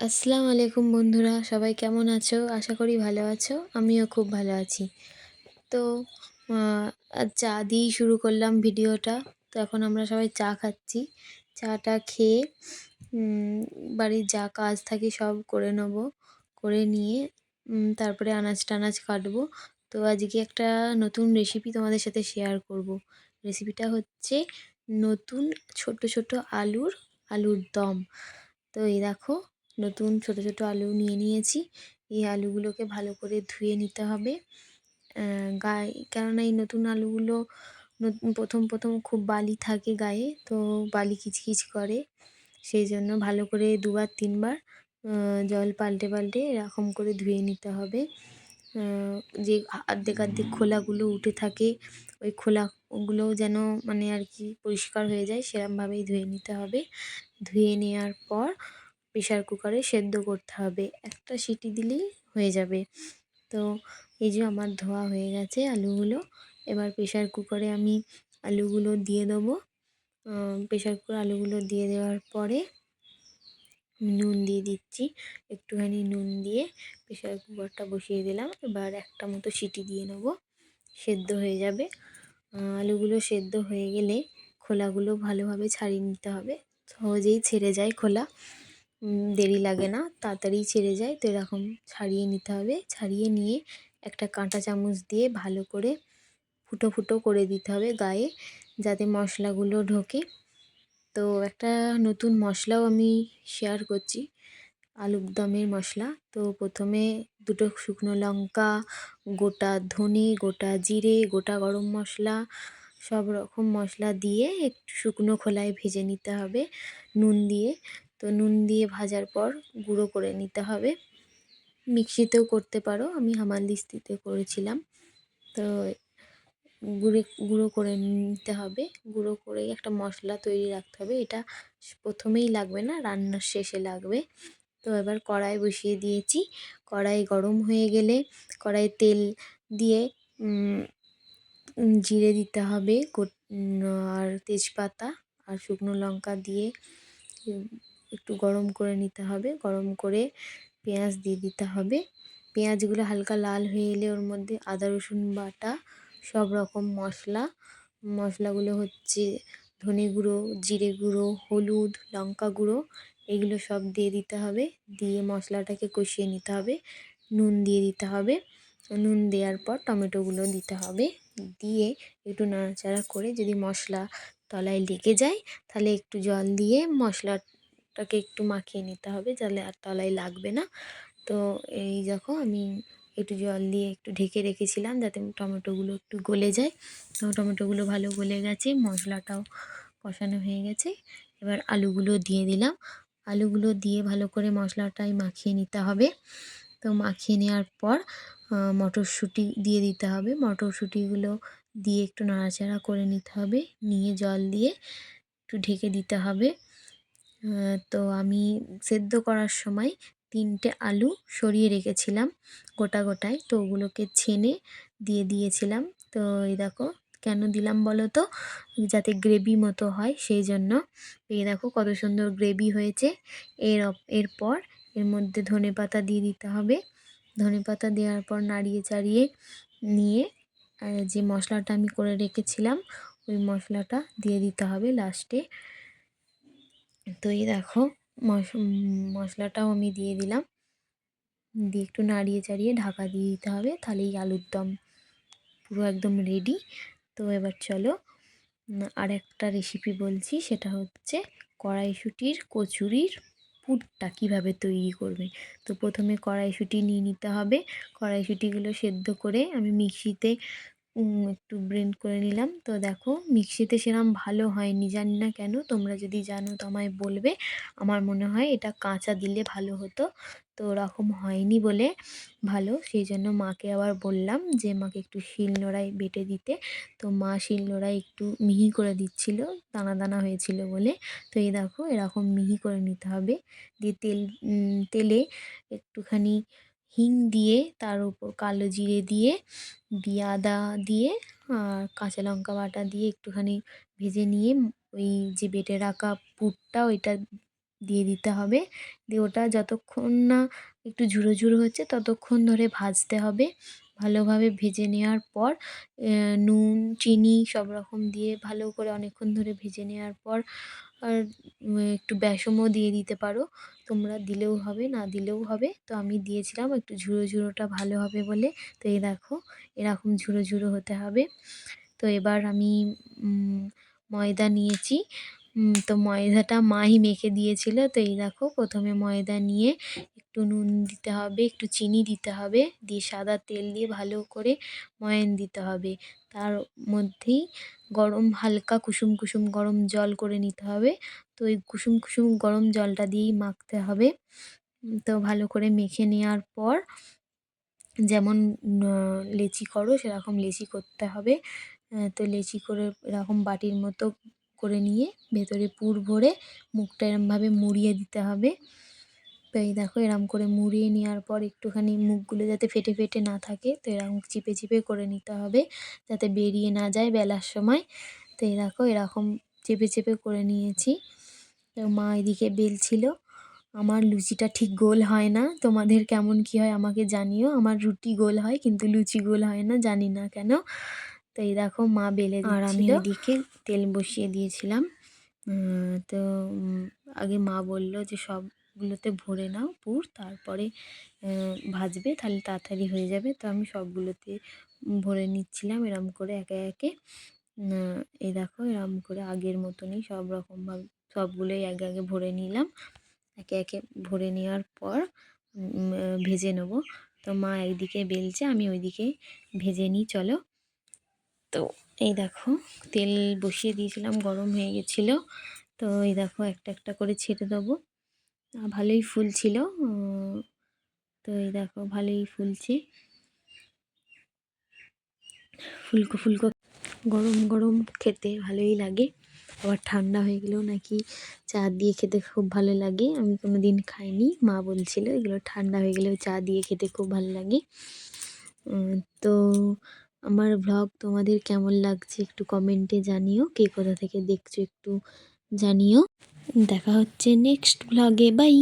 আসসালামু আলাইকুম বন্ধুরা, সবাই কেমন আছো? আশা করি ভালো আছো। আমিও খুব ভালো আছি। তো আ আজ চা দিয়েই শুরু করলাম ভিডিওটা। তো এখন আমরা সবাই চা খাচ্ছি। চাটা খেয়ে উম বাড়ির যা কাজ থাকে সব করে নেবো। করে নিয়ে তারপরে আনাজ-টানাজ কাটবো। তো আজকে একটা নতুন রেসিপি তোমাদের সাথে শেয়ার করব। রেসিপিটা হচ্ছে নতুন ছোট, ছোট আলুর দম। তো এই দেখো নতুন ছোট, ছোট আলু নিয়ে নিয়েছি। এই আলুগুলোকে ভালো করে ধুয়ে নিতে হবে। গায়ে কেননা এই নতুন আলুগুলো প্রথম খুব বালি থাকে গায়ে, তো বালি কিচকিচ করে। সেই জন্য ভালো করে ২ বার ৩ বার জল পাল্টে, পাল্টে এরকম করে ধুয়ে নিতে হবে। আ যে অর্ধেক খোলাগুলো উঠে থাকে, ওই খোলাগুলোও যেন মানে আর কি পরিষ্কার হয়ে যায় সেরমভাবেই ধুয়ে নিতে হবে। ধুয়ে নেওয়ার পর প্রেশার কুকারে সেদ্ধ করতে হবে। একটা সিটি দিলেই হয়ে যাবে। তো এই যে আমার ধোয়া হয়ে গেছে আলুগুলো। এবার প্রেশার কুকারে আমি আলুগুলো দিয়ে দেবো। প্রেশার কুকারে আলুগুলো দিয়ে দেওয়ার পরে নুন দিয়ে দিচ্ছি। একটুখানি নুন দিয়ে প্রেশার কুকারটা বসিয়ে দিলাম। এবার একটা মতো সিটি দিয়ে নেবো। সেদ্ধ হয়ে যাবে। আলুগুলো সেদ্ধ হয়ে গেলে খোলাগুলো ভালোভাবে ছাড়িয়ে নিতে হবে। সহজেই ছেড়ে যায় খোলা। দেরি লাগে না, তাড়াতাড়িই ছেড়ে যায়। তো এরকম ছাড়িয়ে নিতে হবে। ছাড়িয়ে নিয়ে একটা কাঁটা চামচ দিয়ে ভালো করে ফুটো, ফুটো করে দিতে হবে গায়ে, যাতে মশলাগুলো ঢোকে। তো একটা নতুন মশলাও আমি শেয়ার করছি, আলুর দমের মশলা। তো প্রথমে ২ টো শুকনো লঙ্কা, গোটা ধনে, গোটা জিরে, গোটা গরম মশলা, সব রকম মশলা দিয়ে একটু শুকনো খোলায় ভেজে নিতে হবে নুন দিয়ে। তো নুন দিয়ে ভাজার পর গুঁড়ো করে নিতে হবে। মিক্সিতেও করতে পারো, আমি হামানদিস্তিতে করেছিলাম। তো গুঁড়ো করে নিতে হবে। গুঁড়ো করেই একটা মশলা তৈরি রাখতে হবে। এটা প্রথমেই লাগবে না, রান্নার শেষে লাগবে। তো এবার কড়াই বসিয়ে দিয়েছি। কড়াই গরম হয়ে গেলে কড়াইয়ে তেল দিয়ে জিরে দিতে হবে, আর তেজপাতা আর শুকনো লঙ্কা দিয়ে একটু গরম করে নিতে হবে। গরম করে পেঁয়াজ দিয়ে দিতে হবে। পেঁয়াজগুলো হালকা লাল হয়ে এলে ওর মধ্যে আদা রসুন বাটা, সব রকম মশলাগুলো হচ্ছে ধনে গুঁড়ো, জিরে গুঁড়ো, হলুদ, লঙ্কা গুঁড়ো, এগুলো সব দিয়ে দিতে হবে। দিয়ে মশলাটাকে কষিয়ে নিতে হবে। নুন দিয়ে দিতে হবে। নুন দেওয়ার পর টমেটোগুলো দিতে হবে। দিয়ে একটু নাড়াচাড়া করে যদি মশলা তলায় লেগে যায় তাহলে একটু জল দিয়ে মশলাটাকে একটু মাখিয়ে নিতে হবে, তাহলে আর তলায় লাগবে না। তো এই দেখো আমি একটু জল দিয়ে একটু ঢেকে রেখেছিলাম যাতে টমেটোগুলো একটু গলে যায়। তো টমেটোগুলো ভালো গলে গেছে, মশলাটাও কষানো হয়ে গেছে। এবার আলুগুলো দিয়ে দিলাম। আলুগুলো দিয়ে ভালো করে মশলাটাই মাখিয়ে নিতে হবে। তো মাখিয়ে নেওয়ার পর মটরশুঁটি দিয়ে দিতে হবে। মটরশুঁটিগুলো দিয়ে একটু নাড়াচাড়া করে নিতে হবে। নিয়ে জল দিয়ে একটু ঢেকে দিতে হবে। তো আমি সেদ্ধ করার সময় ৩টে আলু সরিয়ে রেখেছিলাম গোটায়। তো ওগুলোকে ছেনে দিয়ে দিয়েছিলাম। তো এই দেখো কেন দিলাম বলো তো? যাতে গ্রেভি মতো হয় সেই জন্য। এই দেখো কত সুন্দর গ্রেভি হয়েছে। এরপর এর মধ্যে ধনেপাতা দিয়ে দিতে হবে। ধনেপাতা দেওয়ার পর নাড়িয়ে চাড়িয়ে নিয়ে যে মশলাটা আমি করে রেখেছিলাম ওই মশলাটা দিয়ে দিতে হবে লাস্টে। তো এই দেখো মশলাটাও আমি দিয়ে দিলাম। দিয়ে একটু নাড়িয়ে চাড়িয়ে ঢাকা দিয়ে দিতে হবে, তাহলেই আলুর দম পুরো একদম রেডি। তো এবার চলো আরেকটা রেসিপি বলছি, সেটা হচ্ছে কড়াইশুঁটির কচুরির পুরটা কীভাবে তৈরি করবে। তো প্রথমে কড়াইশুঁটি নিয়ে নিতে হবে। কড়াইশুঁটিগুলো সেদ্ধ করে আমি মিক্সিতে একটু ব্লেন্ড করে নিলাম। তো দেখো মিক্সিতে সেরকম ভালো হয়নি, জানি না কেন, তোমরা যদি জানো তো আমায় বলবে। আমার মনে হয় এটা কাঁচা দিলে ভালো হতো, তো ওরকম হয়নি বলে ভালো, সেই জন্য মাকে আবার বললাম যে মাকে একটু শিলনোড়ায় বেটে দিতে। তো মা শিলনোড়ায় একটু মিহি করে দিচ্ছিল, দানা দানা হয়েছিল বলে। তো এই দেখো এরকম মিহি করে নিতে হবে। দিয়ে তেলে একটুখানি হিং দিয়ে তার উপর কালো জিরে দিয়ে আদা দিয়ে আর কাঁচা লঙ্কা বাটা দিয়ে একটুখানি ভেজে নিয়ে ওই যে বেটে রাখা পুরটা ওইটা দিয়ে দিতে হবে। দিয়ে ওটা যতক্ষণ না একটু ঝুরো ঝুরো হচ্ছে ততক্ষণ ধরে ভাজতে হবে। ভালোভাবে ভেজে নেওয়ার পর নুন চিনি সব রকম দিয়ে ভালো করে অনেকক্ষণ ধরে ভেজে নেওয়ার পর আর একটু বেসনও দিয়ে দিতে পারো, তোমরা দিলেও হবে না দিলেও হবে। তো আমি দিয়েছিলাম একটু ঝুরো ঝুরোটা ভালো হবে বলে। তো এই দেখো এরকম ঝুরো ঝুরো হতে হবে। তো এবার আমি ময়দা নিয়েছি। তো ময়দাটা মাই মেখে দিয়েছিল। তো এই দেখো প্রথমে ময়দা নিয়ে একটু নুন দিতে হবে, একটু চিনি দিতে হবে, দিয়ে সাদা তেল দিয়ে ভালো করে ময়ান দিতে হবে। তার মধ্যেই গরম হালকা কুসুম কুসুম গরম জল করে নিতে হবে। তো ওই কুসুম কুসুম গরম জলটা দিয়েই মাখতে হবে। তো ভালো করে মেখে নেওয়ার পর যেমন লেচি করো সেরকম লেচি করতে হবে। তো লেচি করে এরকম বাটির মতো করে নিয়ে ভেতরে পুর ভরে মুখটা এরমভাবে মুড়িয়ে দিতে হবে। তো এই দেখো এরম করে মুড়িয়ে নেওয়ার পর একটুখানি মুখগুলো যাতে ফেটে ফেটে না থাকে, তো এরকম চিপে চিপে করে নিতে হবে যাতে বেরিয়ে না যায় বেলার সময়। তো এই দেখো এরকম চেপে চেপে করে নিয়েছি। তো মা এদিকে বেলছিল। আমার লুচিটা ঠিক গোল হয় না, তোমাদের কেমন কী হয় আমাকে জানিও। আমার রুটি গোল হয় কিন্তু লুচি গোল হয় না, জানি না কেন। তো এই দেখো মা বেলে দিচ্ছিল, আর আমি ওইদিকে তেল বসিয়ে দিয়েছিলাম। তো আগে মা বলল যে সবগুলোতে ভরে নাও পুর, তারপরে ভাজবে তাহলে তাড়াতাড়ি হয়ে যাবে। তো আমি সবগুলোতে ভরে নিচ্ছিলাম এরম করে একে একে। এই দেখো এরম করে আগের মতনই সব রকমভাবে সবগুলোই আগে আগে ভরে নিলাম। একে একে ভরে নেওয়ার পর ভেজে নেব। তো মা একদিকে বেলছে আমি ওইদিকে ভেজে নিই চলো। তো এই দেখো তেল বসিয়ে দিয়েছিলাম, গরম হয়ে গেছিলো। তো এই দেখো একটা একটা করে ছেড়ে দেবো। ভালোই ফুলছিল। তো এই দেখো ভালোই ফুলছে, ফুলকো ফুলকো গরম গরম খেতে ভালোই লাগে। আবার ঠান্ডা হয়ে গেলেও নাকি চা দিয়ে খেতে খুব ভালো লাগে। আমি কোনো দিন খাইনি, মা বলছিল এগুলো ঠান্ডা হয়ে গেলেও চা দিয়ে খেতে খুব ভালো লাগে। তো আমার ভ্লগ তোমাদের কেমন লাগছে একটু কমেন্টে জানিও, কে কোথা থেকে দেখছো একটু জানিও। দেখা হচ্ছে নেক্সট ভ্লগে, বাই।